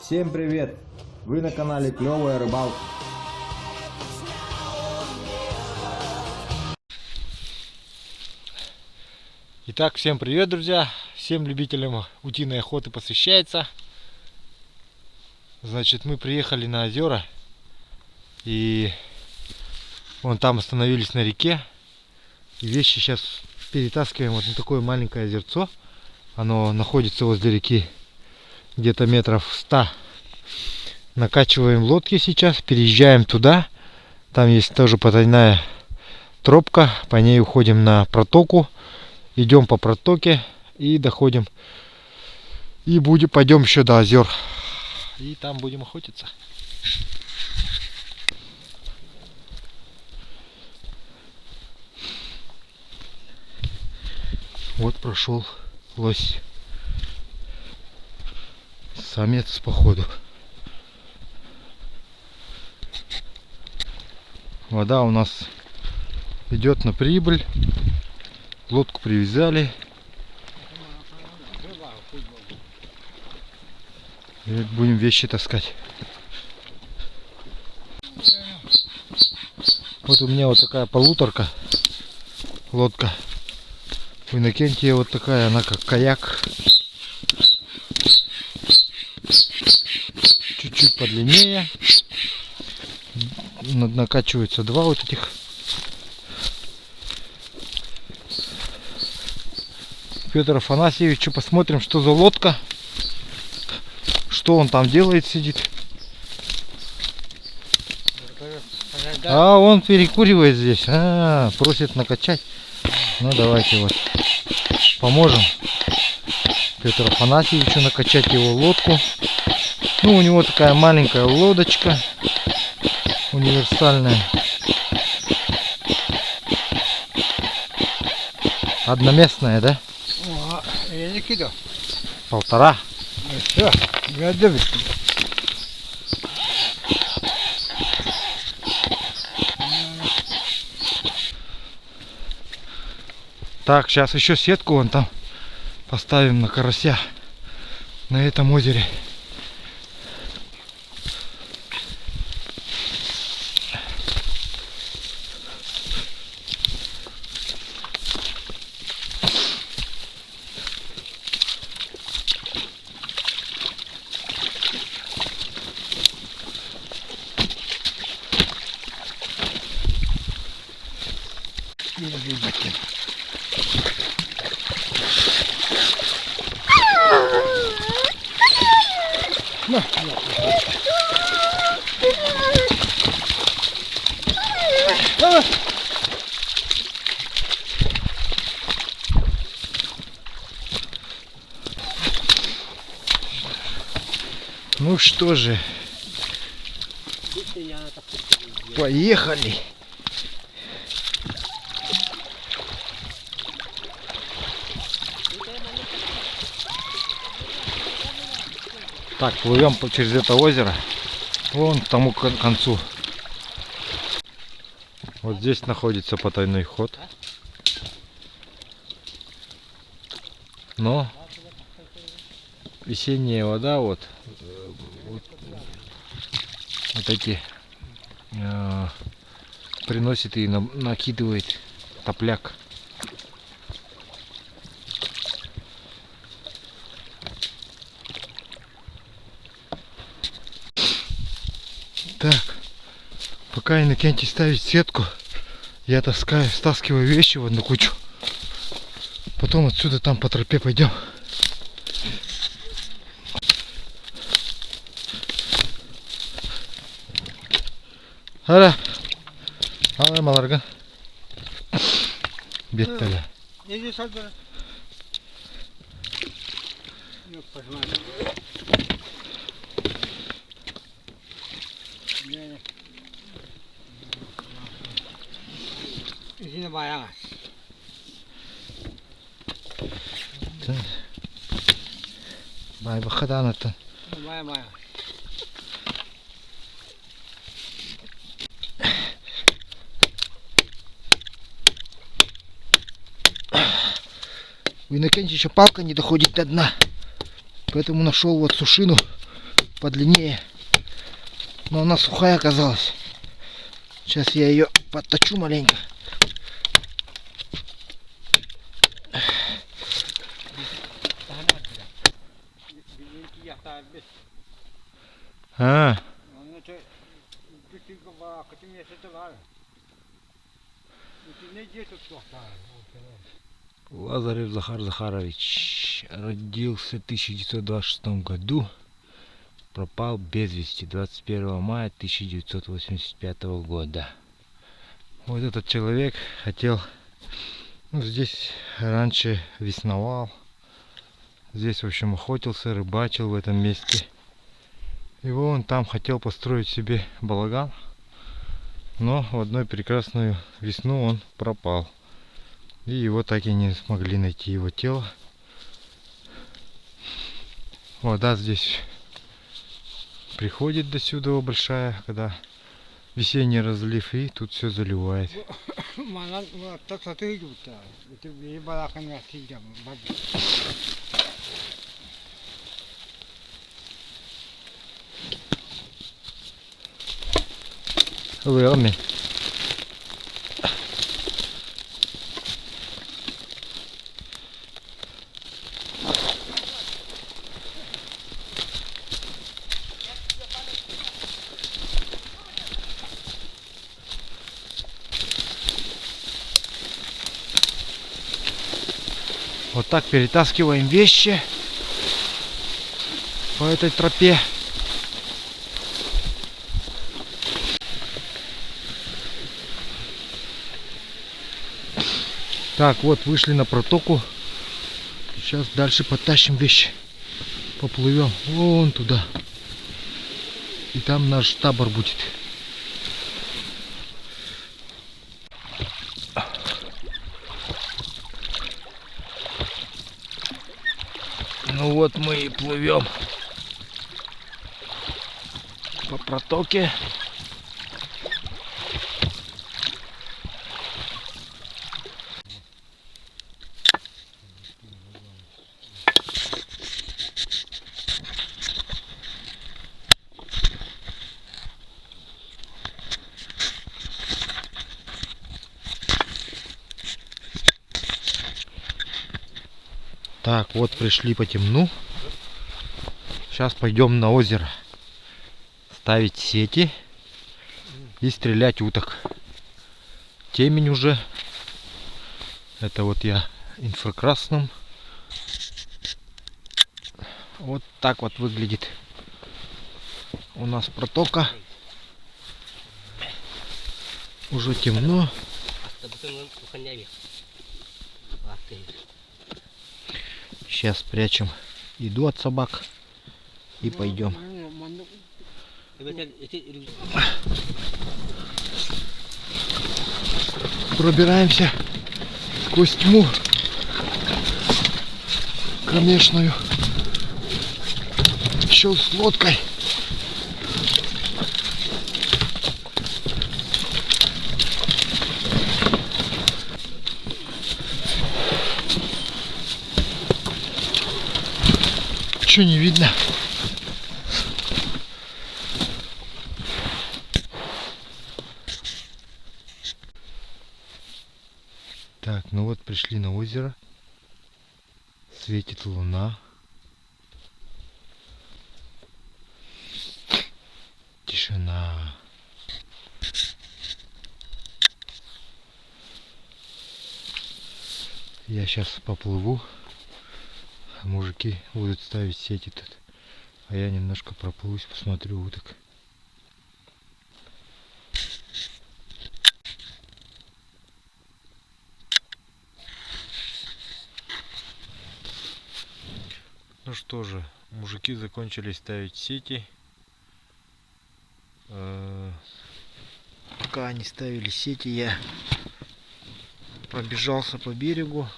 Всем привет! Вы на канале Клевая Рыбалка. Итак, всем привет, друзья! Всем любителям утиной охоты посвящается. Значит, мы приехали на озера и вон там остановились на реке. И вещи сейчас перетаскиваем вот на такое маленькое озерцо. Оно находится возле реки где-то метров 100. Накачиваем лодки сейчас, переезжаем туда. Там есть тоже потайная тропка, по ней уходим на протоку. Идем по протоке и доходим. И пойдем еще до озер. И там будем охотиться. Вот прошел лось. Самец походу. Вода у нас идет на прибыль. Лодку привязали. И будем вещи таскать. Вот у меня вот такая полуторка лодка. У Иннокентия вот такая, она как каяк. Чуть-чуть подлиннее. Накачиваются два вот этих. Петр Афанасьевич, посмотрим, что за лодка. Что он там делает, сидит. А он перекуривает здесь. Просит накачать. Ну давайте вот поможем Петру Афанасьевичу накачать его лодку. Ну, у него такая маленькая лодочка универсальная. Одноместная, да? Я не кидал. 1,5. Все, я добил. Так, сейчас еще сетку вон там поставим на карася на этом озере. Ну что же, поехали. Так, плывем через это озеро вон к тому концу. Вот здесь находится потайной ход. Но весенняя вода вот эти приносит и накидывает топляк. Так, пока Иннокентий ставит сетку, я стаскиваю вещи в одну кучу. Потом отсюда там по тропе пойдем. Ара, маларган. Бетталя. Иди сюда. Yok başıma. İçine bayağı. Bay bakada anlatın. Bayağı. У Иннокентия еще палка не доходит до дна. Поэтому нашел вот сушину подлиннее. Но она сухая оказалась. Сейчас я ее подточу маленько. Bizimki yatağı biz. А, Onun için bütün kabağı kıtım yaşatı var. Bütün ne diye tuttuk da. Лазарев Захар Захарович родился в 1926 году, пропал без вести 21 мая 1985 года. Вот этот человек хотел, ну, здесь раньше весновал, здесь, в общем, охотился, рыбачил в этом месте. Его он там хотел построить себе балаган, но в одну прекрасную весну он пропал. И его так и не смогли найти, его тело. Вода здесь приходит до сюда большая, когда весенний разлив, и тут все заливает. Malan tak satıyor gibi de. Bütün bir balakın yatıyacağım. Лыми. Вот так перетаскиваем вещи по этой тропе. Так, вот вышли на протоку. Сейчас дальше потащим вещи. Поплывем вон туда. И там наш табор будет. Ну вот мы и плывем по протоке. Так, вот пришли по темну. Сейчас пойдем на озеро ставить сети и стрелять уток. Темень уже. Это вот я инфракрасным. Вот так вот выглядит у нас протока. Уже темно. Сейчас спрячем еду от собак и пойдем. Пробираемся сквозь тьму кромешную. Еще с лодкой. Ничего не видно. Так, ну вот пришли на озеро. Светит луна. Тишина. Я сейчас поплыву. Мужики будут ставить сети тут. А я немножко проплывусь, посмотрю уток. Ну что же, мужики закончили ставить сети. Пока они ставили сети, я пробежался по берегу,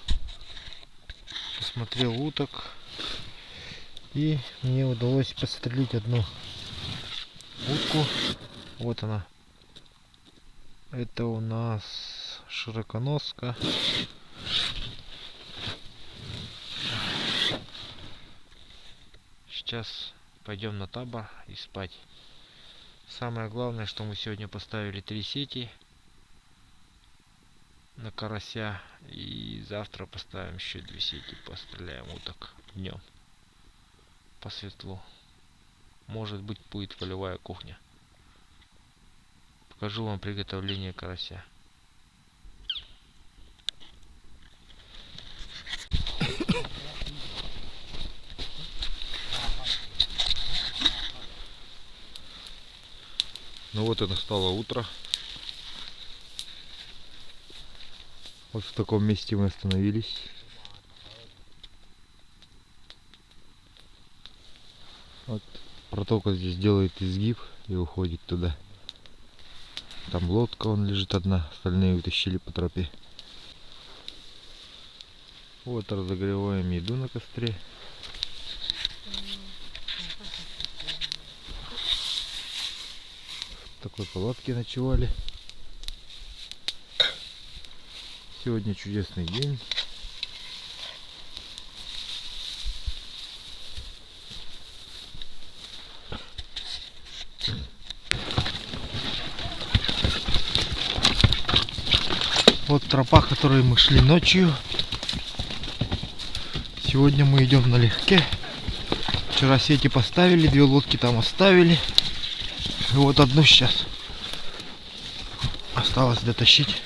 посмотрел уток, и мне удалось подстрелить одну утку. Вот она. Это у нас широконоска. Сейчас пойдем на табор и спать. Самое главное, что мы сегодня поставили 3 сети на карася, и завтра поставим еще 2 сети, постреляем уток днем по светлу. Может быть, будет полевая кухня. Покажу вам приготовление карася. Ну вот и настало утро. Вот в таком месте мы остановились. Вот протока здесь делает изгиб и уходит туда. Там лодка вон лежит одна, остальные утащили по тропе. Вот разогреваем еду на костре. В такой палатке ночевали. Сегодня чудесный день. Вот тропа, которой мы шли ночью. Сегодня мы идем налегке. Вчера сети поставили, 2 лодки там оставили. И вот одну сейчас осталось дотащить.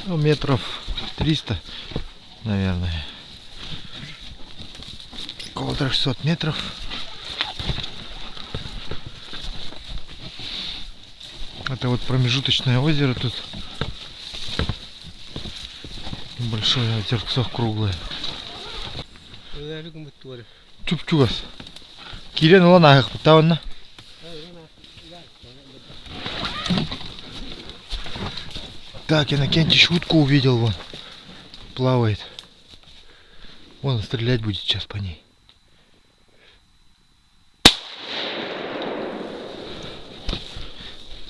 Ну, метров 300, наверное. Около 300 метров. Это вот промежуточное озеро тут. Большое озерцо круглое. Чуп-чугас. Кирен ланах потавна. Так, Иннокентич утку увидел, вон. Плавает. Вон стрелять будет сейчас по ней.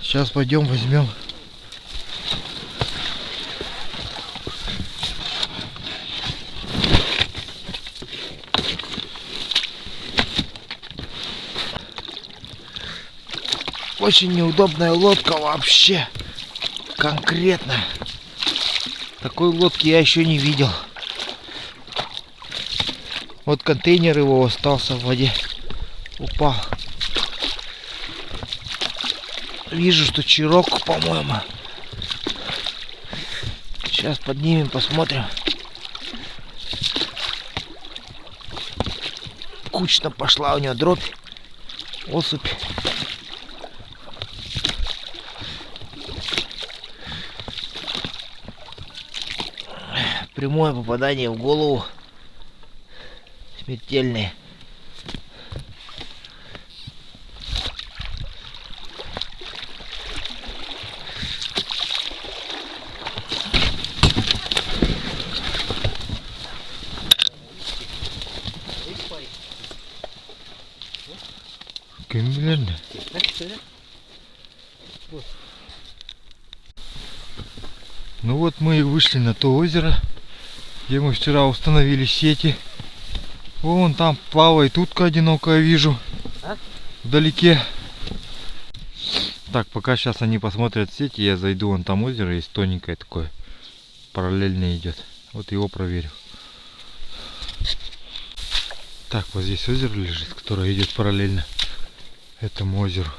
Сейчас пойдем возьмем. Очень неудобная лодка вообще. Конкретно. Такой лодки я еще не видел. Вот контейнер его остался в воде. Упал. Вижу, что чирок, по-моему. Сейчас поднимем, посмотрим. Кучно пошла у него дробь. Осыпь. Прямое попадание в голову. Смертельное. Кемберли. Ну вот мы и вышли на то озеро, где мы вчера установили сети. Вон там плавает утка одинокая, вижу. Вдалеке. Так, пока сейчас они посмотрят сети, я зайду, вон там озеро есть тоненькое такое, параллельно идет. Вот его проверю. Так, вот здесь озеро лежит, которое идет параллельно этому озеру.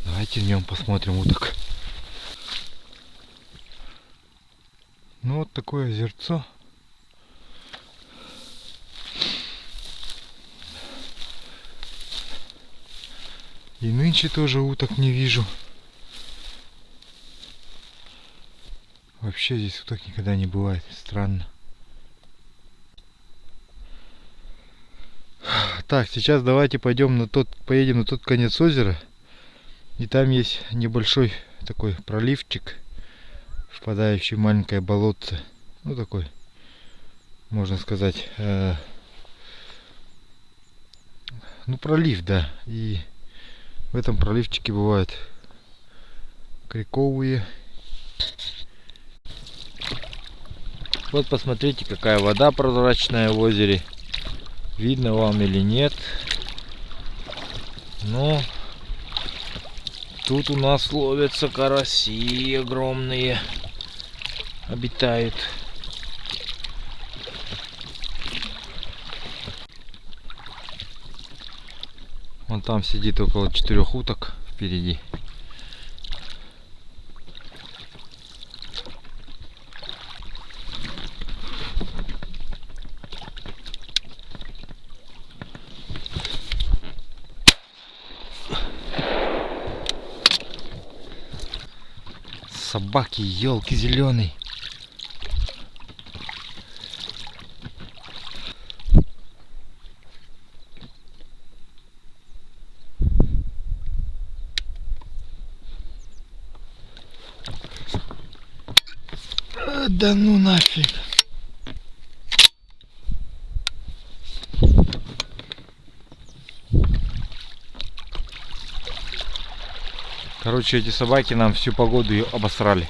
Давайте в нем посмотрим уток. Ну вот такое озерцо. И нынче тоже уток не вижу. Вообще здесь уток никогда не бывает. Странно. Так, сейчас давайте поедем на тот конец озера. И там есть небольшой такой проливчик, впадающий в маленькое болотце. Ну такой, можно сказать, ну пролив, да. И в этом проливчике бывают криковые Вот посмотрите, какая вода прозрачная в озере. Видно вам или нет. Но тут у нас ловятся караси огромные. Обитают. Вон там сидит около 4 уток впереди. Собаки, елки зеленый. Да ну нафиг. Короче, эти собаки нам всю погоду ее обосрали.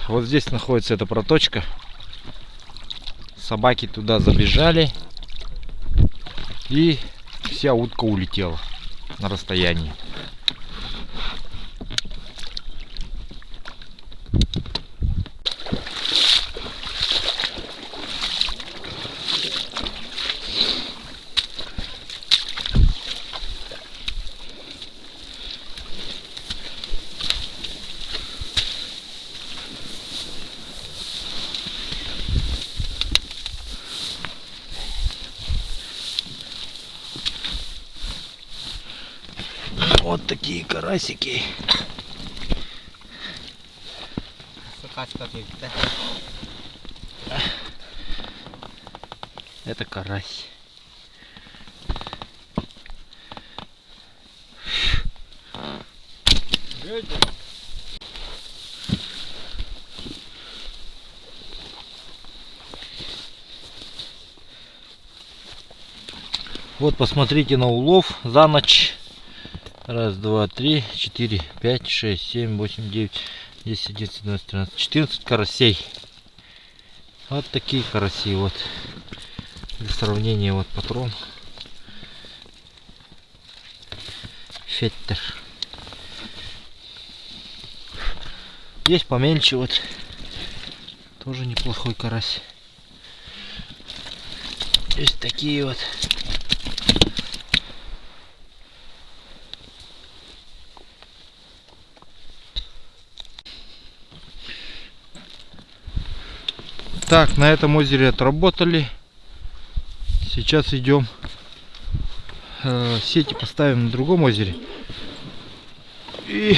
Вот здесь находится эта проточка. Собаки туда забежали. И вся утка улетела на расстоянии. Вот такие карасики. Это карась. Вот посмотрите на улов за ночь. Раз, два, три, 4, 5, 6, 7, 8, 9, 10, 11, 12, 13, 14 карасей. Вот такие караси. Вот для сравнения, вот патрон Феттер. Есть помельче, вот тоже неплохой карась. Есть такие вот. Так, на этом озере отработали. Сейчас идем сети поставим на другом озере. И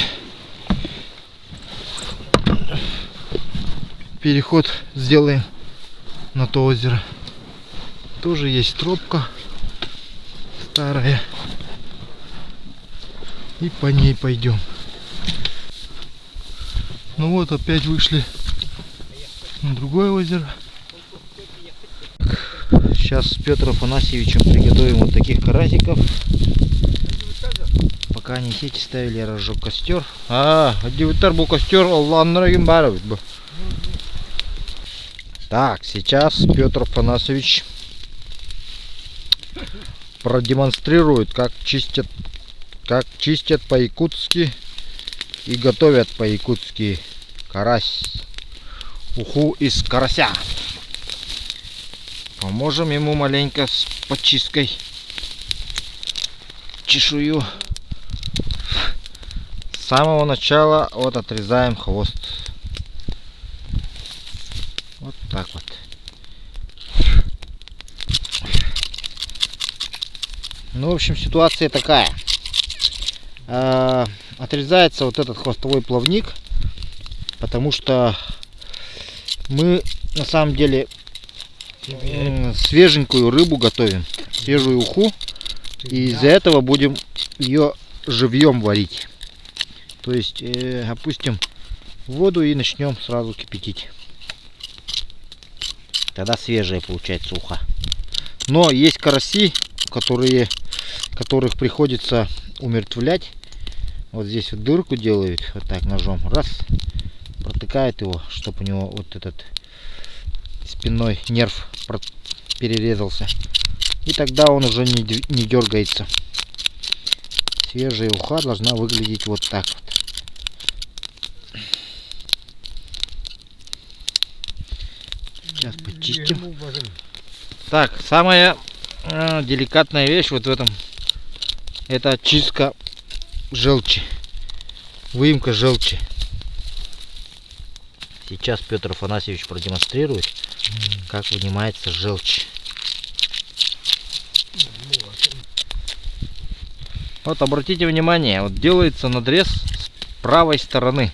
переход сделаем на то озеро. Тоже есть тропка старая. И по ней пойдем. Ну вот, опять вышли на другое озеро. Сейчас с Петром Афанасьевичем приготовим вот таких карасиков. Пока они сети ставили, я разжег костер. Был костер, Так, сейчас Петр Афанасьевич продемонстрирует, как чистят по-якутски и готовят по-якутски карась. Уху из карася. Поможем ему маленько с подчисткой. Чешую. С самого начала вот отрезаем хвост. Вот так вот. Ну, в общем, ситуация такая. Отрезается вот этот хвостовой плавник, потому что мы на самом деле свеженькую рыбу готовим, свежую уху, и из-за этого будем ее живьем варить. То есть опустим в воду и начнем сразу кипятить. Тогда свежая получается уха. Но есть караси, которых приходится умертвлять. Вот здесь вот дырку делают, вот так ножом, раз, протыкает его, чтобы у него вот этот спинной нерв перерезался. И тогда он уже не дергается. Свежая уха должна выглядеть вот так вот. Сейчас почистим. Так, самая деликатная вещь вот в этом, это очистка желчи, выемка желчи. Сейчас Петр Афанасьевич продемонстрирует, как вынимается желчь. Вот обратите внимание, вот делается надрез с правой стороны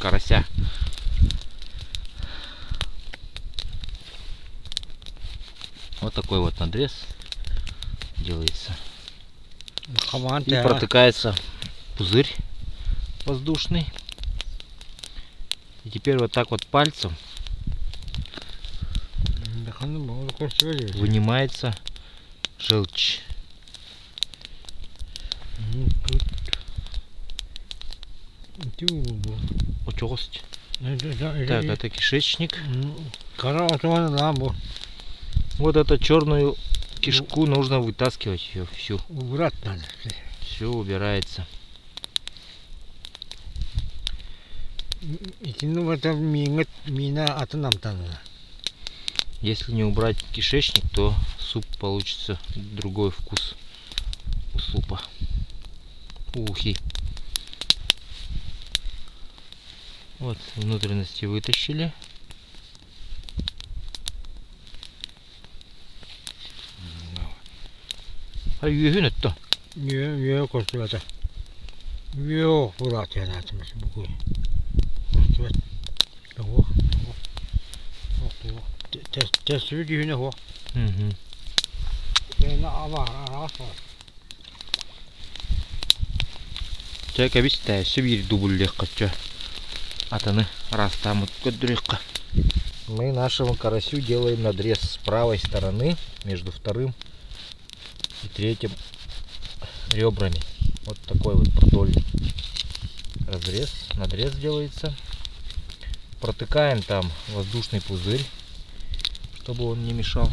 карася. Вот такой вот надрез делается. И протыкается пузырь воздушный. И теперь вот так вот пальцем вынимается желчь. Учесть. Так, это кишечник. Вот эту черную кишку нужно вытаскивать ее всю. Убрать надо. Все убирается. Если не убрать кишечник, то суп получится другой вкус у супа. Ухи. Вот внутренности вытащили. А юхинет-то? Не, костюмата. Вё, урат я на этом буку. Ого. Тест видео не го. Я на ава. Чайка вистая, Сибирь дубль легко. Атаны раз там вот кудряшка. Мы нашему карасю делаем надрез с правой стороны между вторым и третьим ребрами. Вот такой вот продольный надрез делается. Протыкаем там воздушный пузырь, чтобы он не мешал.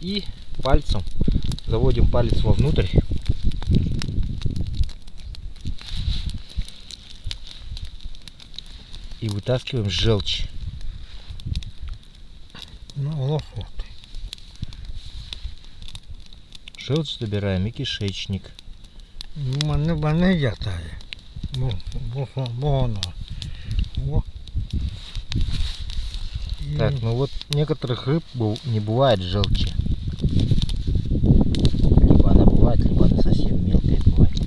И пальцем заводим палец вовнутрь. И вытаскиваем желчь. Желчь забираем и кишечник. Так, ну вот некоторых рыб не бывает желчи. Либо она бывает, либо она совсем мелкая бывает.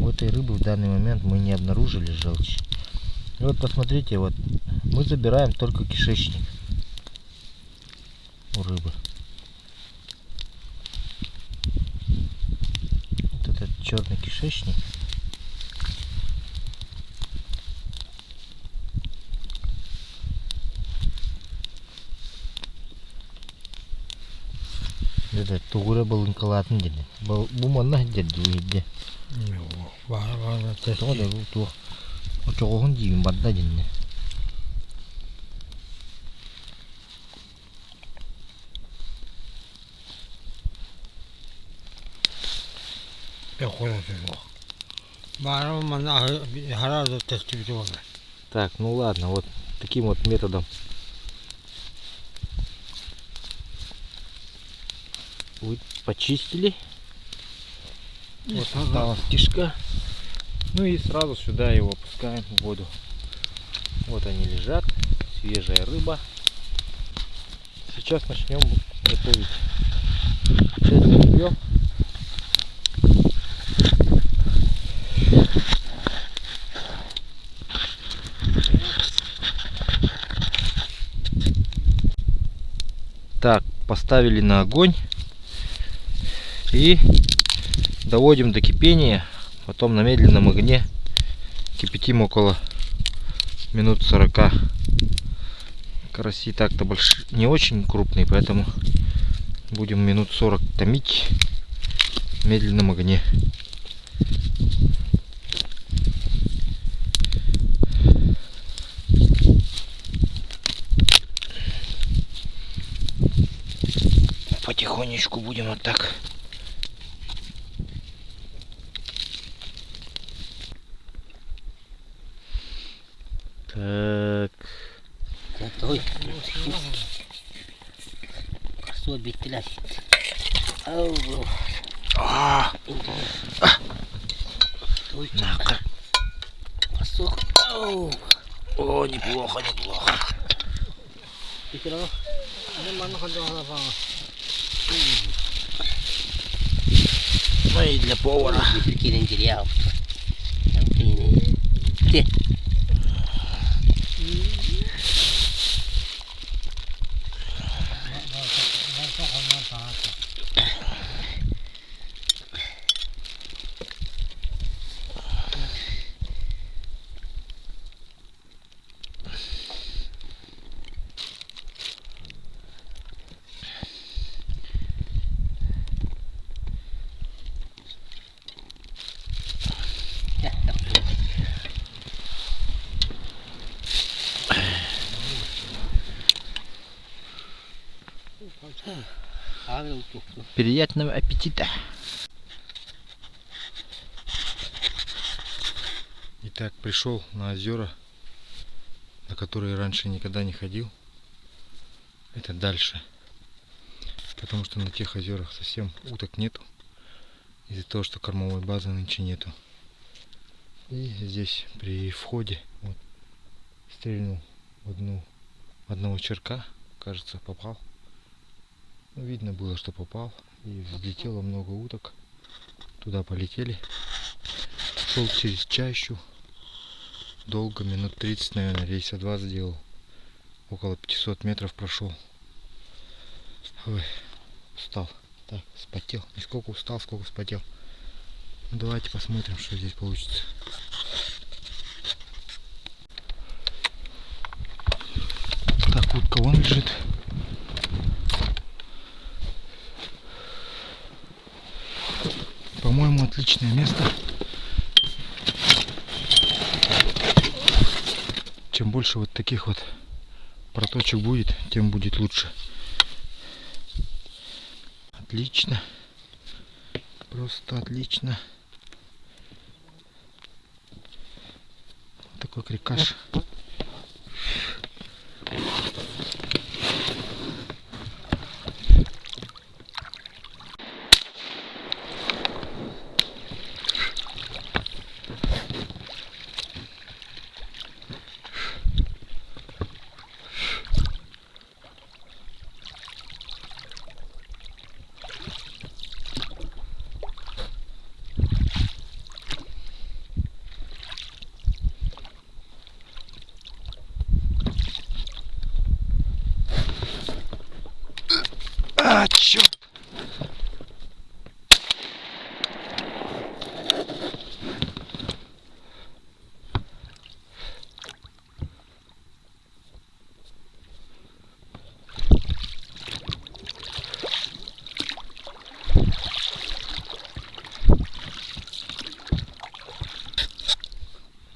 У этой рыбы в данный момент мы не обнаружили желчь. И вот посмотрите, вот мы забираем только кишечник у рыбы. Вот этот черный кишечник. Это тугура балынкалатын dedi. Bu manna dedi dedi. Var da bu Очогон дивим бадда динне. Так, ну ладно, вот таким вот методом вы почистили. Вот осталась кишка. Ну и сразу сюда его опускаем в воду. Вот они лежат, свежая рыба. Сейчас начнем готовить. Сейчас зальем. Так, поставили на огонь и доводим до кипения. Потом на медленном огне кипятим около минут 40. Караси так-то не очень крупные, поэтому будем минут 40 томить в медленном огне. потихонечку будем вот так. Так. Стой. Особить тлясь. Ау. Стой. Посох. Ау. О, неплохо, неплохо. Ito lang. Ano man nakagawa pa. Ну и для повара. Прикинем деревья. Где? Приятного аппетита. Итак, пришел на озера, на которые раньше никогда не ходил. Это дальше. Потому что на тех озерах совсем уток нету. Из-за того, что кормовой базы нынче нету. И здесь при входе вот, стрельнул одного черка, кажется, попал. Ну, видно было, что попал. И взлетело много уток. Туда полетели. Шел через чащу. Долго, минут 30, наверное, рейса 2 сделал. Около 500 метров прошел. Ой, устал. Так, вспотел. Не сколько устал, сколько вспотел. Ну, давайте посмотрим, что здесь получится. Так, утка вон лежит. По-моему, отличное место. Чем больше вот таких вот проточек будет, тем будет лучше. Отлично. Просто отлично. Такой крикаш. А, черт!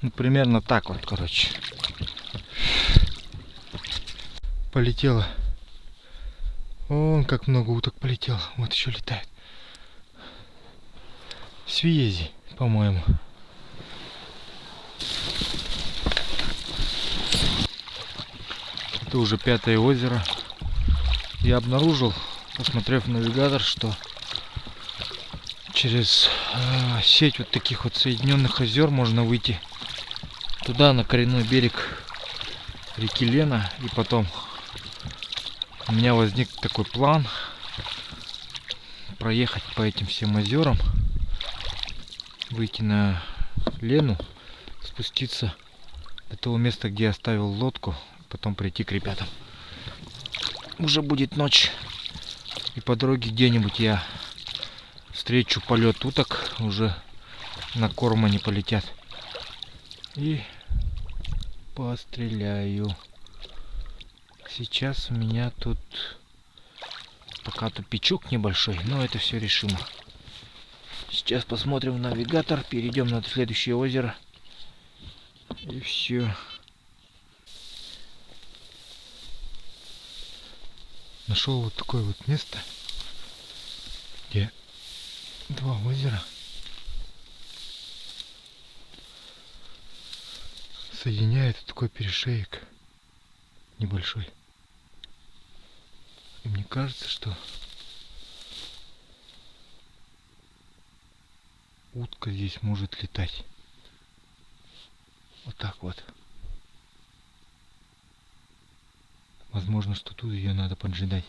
Ну, примерно так вот, короче. Полетело. О, как много уток полетело. Вот еще летает. Свези, по-моему. Это уже 5-е озеро. Я обнаружил, посмотрев навигатор, что через сеть вот таких вот соединенных озер можно выйти туда, на коренной берег реки Лена. И потом у меня возник такой план проехать по этим всем озерам, выйти на Лену, спуститься до того места, где я оставил лодку, потом прийти к ребятам. Уже будет ночь, и по дороге где-нибудь я встречу полет уток, уже на корм они полетят, и постреляю. Сейчас у меня тут пока тупичок небольшой, но это все решимо. Сейчас посмотрим в навигатор, перейдем на следующее озеро, и все. Нашел вот такое вот место. Два озера соединяет такой перешеек небольшой. И мне кажется, что утка здесь может летать. Вот так вот. Возможно, что тут ее надо поджидать.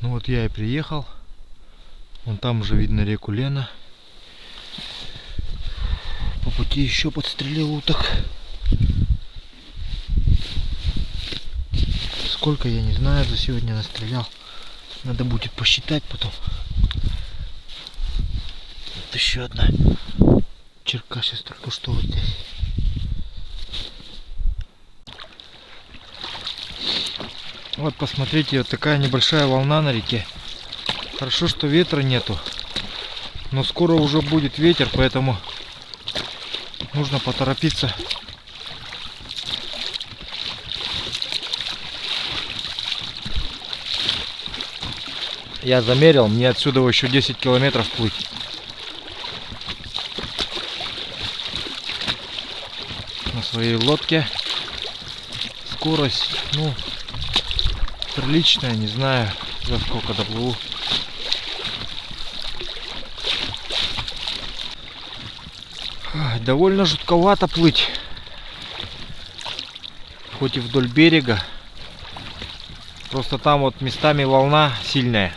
Ну вот я и приехал. Вон там уже видно реку Лена. По пути еще подстрелил уток. Сколько, я не знаю, за сегодня настрелял. Надо будет посчитать потом. Вот еще одна черка сейчас только что вот здесь. Вот посмотрите, вот такая небольшая волна на реке. Хорошо, что ветра нету. Но скоро уже будет ветер, поэтому нужно поторопиться. Я замерил, мне отсюда еще 10 километров плыть. На своей лодке. Скорость, ну, приличная, не знаю, за сколько доплыву. Довольно жутковато плыть. Хоть и вдоль берега. Просто там вот местами волна сильная.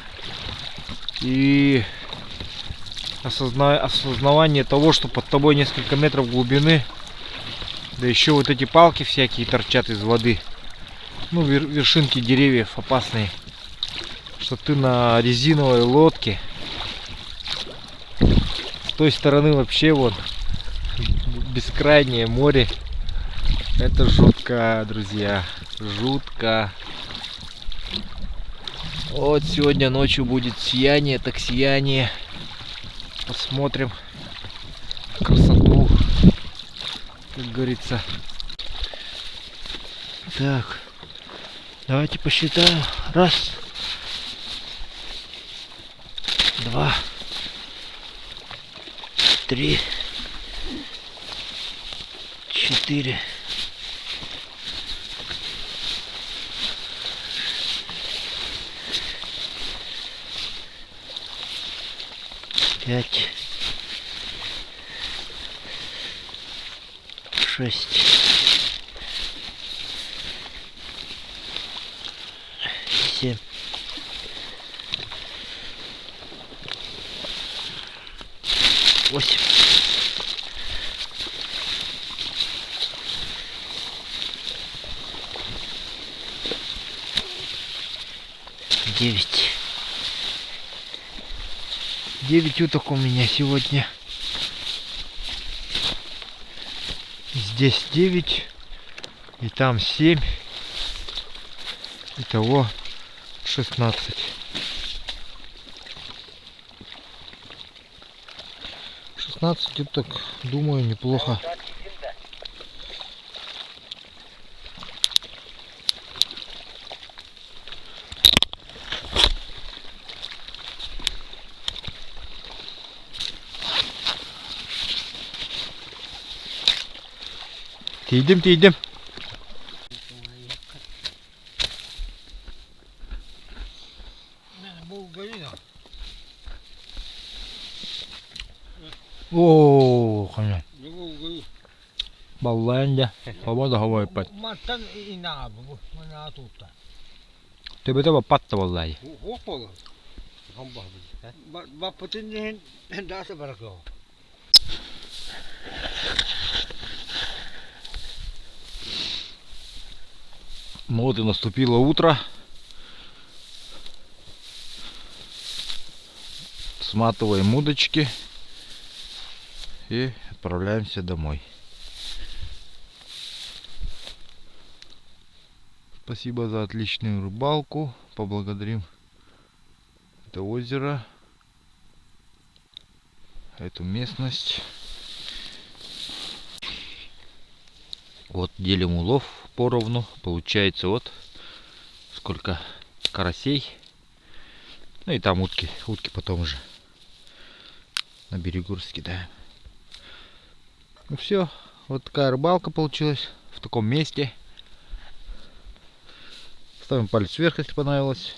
И осознавание того, что под тобой несколько метров глубины. Да еще вот эти палки всякие торчат из воды. Ну, вершинки деревьев опасные. Что ты на резиновой лодке. С той стороны вообще вот бескрайнее море. Это жутко, друзья. Жутко. Вот сегодня ночью будет сияние, так сияние. Посмотрим красоту, как говорится. Так, давайте посчитаем. Раз, два, три, четыре, пять, шесть, семь, 8, 9. 9 уток у меня сегодня. Здесь 9. И там 7. Итого 16. 16 уток, думаю, неплохо. Идем. О, конечно. Балланде. Повода говорит. Матан инабу, мана тута. Ты бы этого патта валлай. Хоппала. Бапатин даса барако. Ну вот и наступило утро. Сматываем удочки и отправляемся домой. Спасибо за отличную рыбалку. Поблагодарим это озеро, эту местность. Вот делим улов поровну. Получается вот сколько карасей. Ну и там утки. Утки потом уже на берегу раскидаем. Ну все, вот такая рыбалка получилась в таком месте. Ставим палец вверх, если понравилось.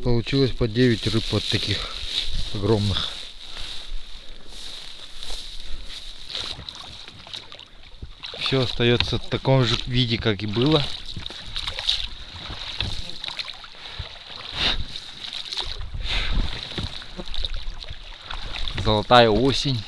Получилось по 9 рыб вот таких огромных. Все остается в таком же виде, как и было. Золотая осень.